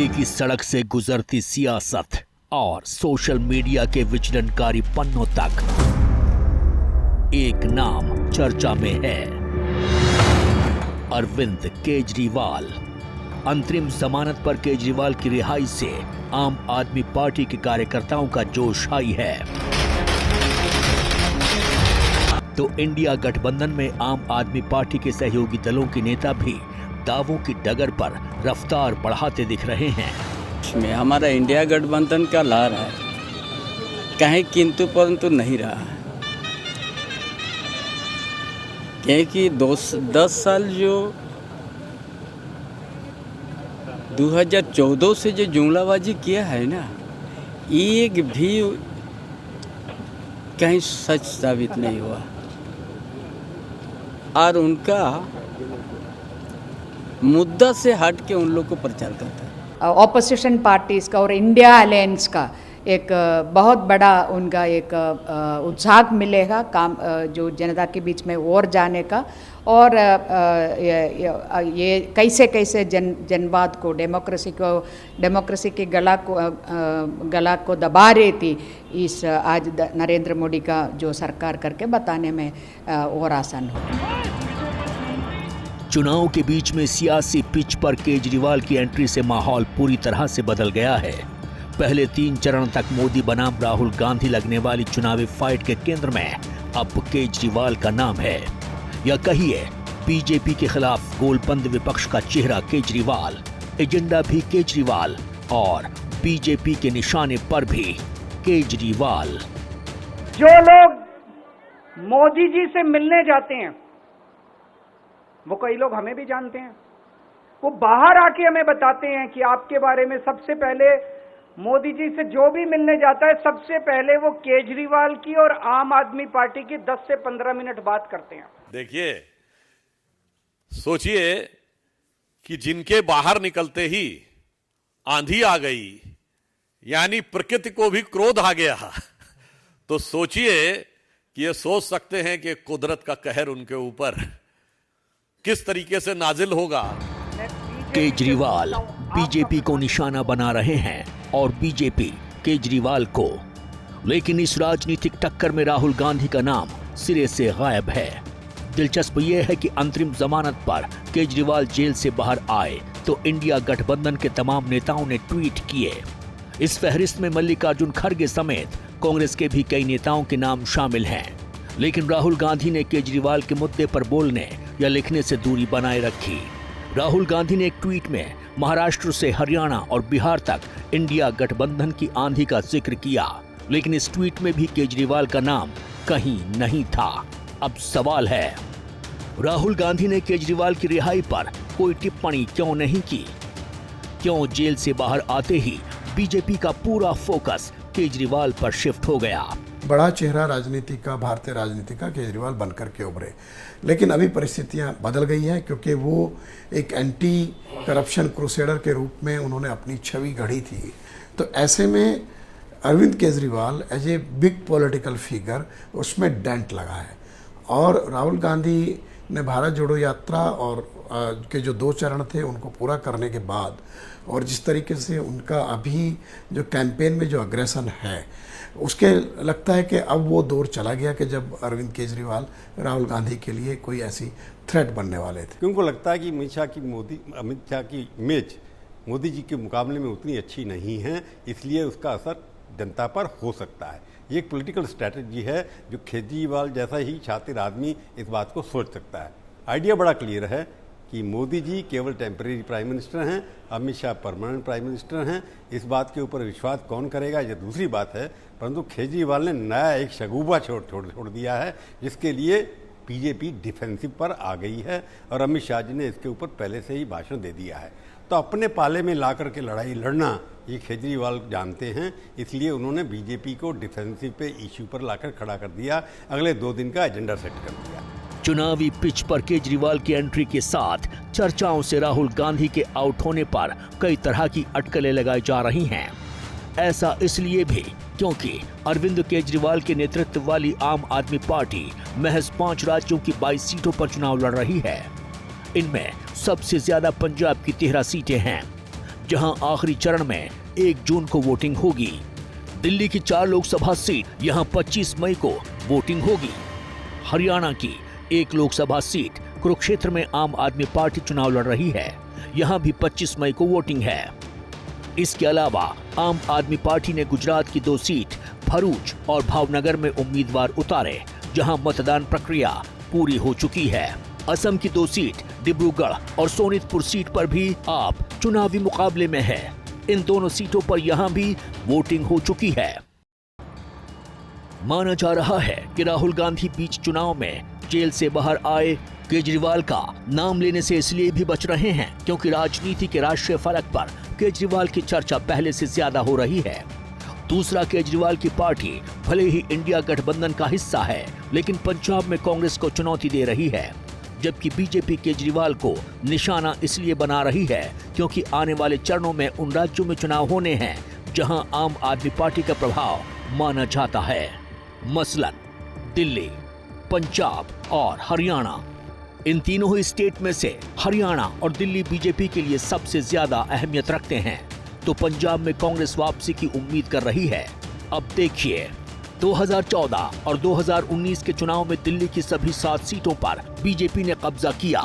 दिल्ली की सड़क से गुजरती सियासत और सोशल मीडिया के विचलनकारी पन्नों तक एक नाम चर्चा में है, अरविंद केजरीवाल। अंतरिम जमानत पर केजरीवाल की रिहाई से आम आदमी पार्टी के कार्यकर्ताओं का जोश हाई है, तो इंडिया गठबंधन में आम आदमी पार्टी के सहयोगी दलों के नेता भी दावों की डगर पर रफ्तार बढ़ाते दिख रहे हैं। में हमारा इंडिया गठबंधन का लहर है, कहीं किंतु परंतु नहीं रहा है, क्योंकि 10 साल जो 2014 से जो जुमलाबाजी किया है ना, एक भी कहीं सच साबित नहीं हुआ और उनका मुद्दा से हट के उन लोग को प्रचार करता है। ऑपोजिशन पार्टीज़ का और इंडिया अलायंस का एक बहुत बड़ा उनका एक उत्साह मिलेगा काम जो जनता के बीच में और जाने का, और ये कैसे कैसे जनवाद को डेमोक्रेसी के गला को दबा रही थी, इस आज नरेंद्र मोदी का जो सरकार करके बताने में और आसान हो। चुनाव के बीच में सियासी पिच पर केजरीवाल की एंट्री से माहौल पूरी तरह से बदल गया है। पहले 3 चरण तक मोदी बनाम राहुल गांधी लगने वाली चुनावी फाइट के केंद्र में अब केजरीवाल का नाम है, या कहिए बीजेपी के खिलाफ गोलबंद विपक्ष का चेहरा केजरीवाल, एजेंडा भी केजरीवाल और बीजेपी के निशाने पर भी केजरीवाल। जो लोग मोदी जी से मिलने जाते हैं वो कई लोग हमें भी जानते हैं, वो बाहर आके हमें बताते हैं कि आपके बारे में सबसे पहले मोदी जी से जो भी मिलने जाता है सबसे पहले वो केजरीवाल की और आम आदमी पार्टी की 10 से 15 मिनट बात करते हैं। देखिए, सोचिए कि जिनके बाहर निकलते ही आंधी आ गई, यानी प्रकृति को भी क्रोध आ गया, तो सोचिए कि ये सोच सकते हैं कि कुदरत का कहर उनके ऊपर किस तरीके से नाजिल होगा। केजरीवाल बीजेपी को निशाना बना रहे हैं और बीजेपी केजरीवाल को, लेकिन इस राजनीतिक टक्कर में राहुल गांधी का नाम सिरे से गायब है। दिलचस्प यह है कि अंतरिम जमानत पर केजरीवाल जेल से बाहर आए तो इंडिया गठबंधन के तमाम नेताओं ने ट्वीट किए। इस फहरिस्त में मल्लिकार्जुन खड़गे समेत कांग्रेस के भी कई नेताओं के नाम शामिल हैं, लेकिन राहुल गांधी ने केजरीवाल के मुद्दे पर बोलने या लिखने से दूरी बनाए रखी। राहुल गांधी ने एक ट्वीट में महाराष्ट्र से हरियाणा और बिहार तक इंडिया गठबंधन की आंधी का जिक्र किया, लेकिन इस ट्वीट में भी केजरीवाल का नाम कहीं नहीं था। अब सवाल है, राहुल गांधी ने केजरीवाल की रिहाई पर कोई टिप्पणी क्यों नहीं की? क्यों जेल से बाहर आते ही बीजेपी का पूरा फोकस केजरीवाल पर शिफ्ट हो गया? बड़ा चेहरा राजनीति का, भारतीय राजनीति का केजरीवाल बनकर के उभरे, लेकिन अभी परिस्थितियां बदल गई हैं, क्योंकि वो एक एंटी करप्शन क्रूसेडर के रूप में उन्होंने अपनी छवि गढ़ी थी। तो ऐसे में Arvind Kejriwal as a big political figure, उसमें डेंट लगा है। और राहुल गांधी ने भारत जोड़ो यात्रा और के जो 2 चरण थे उनको पूरा करने के बाद, और जिस तरीके से उनका अभी जो कैंपेन में जो अग्रेशन है, उसके लगता है कि अब वो दौर चला गया कि जब अरविंद केजरीवाल राहुल गांधी के लिए कोई ऐसी थ्रेट बनने वाले थे। क्योंकि लगता है कि अमित शाह की इमेज मोदी जी के मुकाबले में उतनी अच्छी नहीं है, इसलिए उसका असर जनता पर हो सकता है। ये एक पॉलिटिकल स्ट्रैटेजी है जो केजरीवाल जैसा ही शातिर आदमी इस बात को सोच सकता है। आइडिया बड़ा क्लियर है कि मोदी जी केवल टेम्परेरी प्राइम मिनिस्टर हैं, Amit Shah permanent prime minister हैं। इस बात के ऊपर विश्वास कौन करेगा, ये दूसरी बात है, परंतु केजरीवाल ने नया एक शगुफा छोड़ दिया है, जिसके लिए बीजेपी डिफेंसिव पर आ गई है और अमित शाह जी ने इसके ऊपर पहले से ही भाषण दे दिया है। तो अपने पाले में ला करके लड़ाई लड़ना ये केजरीवाल जानते हैं, इसलिए उन्होंने बीजेपी को डिफेंसिव पे इश्यू पर लाकर खड़ा कर दिया, अगले 2 दिन का एजेंडा सेट कर दिया। चुनावी पिच पर केजरीवाल की एंट्री के साथ चर्चाओं से राहुल गांधी के आउट होने पर कई तरह की अटकलें लगाई जा रही हैं। ऐसा इसलिए भी क्योंकि अरविंद केजरीवाल के नेतृत्व वाली आम आदमी पार्टी महज 5 राज्यों की 22 सीटों पर चुनाव लड़ रही है। इनमें सबसे ज्यादा पंजाब की 13 सीटें हैं। जहां आखिरी चरण में 1 जून को वोटिंग होगी। दिल्ली की 4 लोकसभा सीट यहां 25 मई को वोटिंग होगी। हरियाणा की 1 लोकसभा सीट कुरुक्षेत्र में आम आदमी पार्टी चुनाव लड़ रही है, यहां भी 25 मई को वोटिंग है। इसके अलावा आम आदमी पार्टी ने गुजरात की 2 सीट भरूच और भावनगर में उम्मीदवार उतारे, जहां मतदान प्रक्रिया पूरी हो चुकी है। असम की 2 सीट डिब्रूगढ़ और सोनितपुर सीट पर भी आप चुनावी मुकाबले में है। इन दोनों सीटों पर यहां भी वोटिंग हो चुकी है। माना जा रहा है कि राहुल गांधी बीच चुनाव में जेल से बाहर आए केजरीवाल का नाम लेने से इसलिए भी बच रहे हैं क्योंकि राजनीति के राष्ट्रीय फलक पर केजरीवाल की चर्चा पहले से ज्यादा हो रही है। दूसरा, केजरीवाल की पार्टी भले ही इंडिया गठबंधन का हिस्सा है, लेकिन पंजाब में कांग्रेस को चुनौती दे रही है, जबकि बीजेपी केजरीवाल को निशाना इसलिए बना रही है क्योंकि आने वाले चरणों में उन राज्यों में चुनाव होने हैं जहां आम आदमी पार्टी का प्रभाव माना जाता है, मसलन दिल्ली, पंजाब और हरियाणा। इन तीनों ही स्टेट में से हरियाणा और दिल्ली बीजेपी के लिए सबसे ज्यादा अहमियत रखते हैं, तो पंजाब में कांग्रेस वापसी की उम्मीद कर रही है। अब देखिए, 2014 और 2019 के चुनाव में दिल्ली की सभी 7 सीटों पर बीजेपी ने कब्जा किया।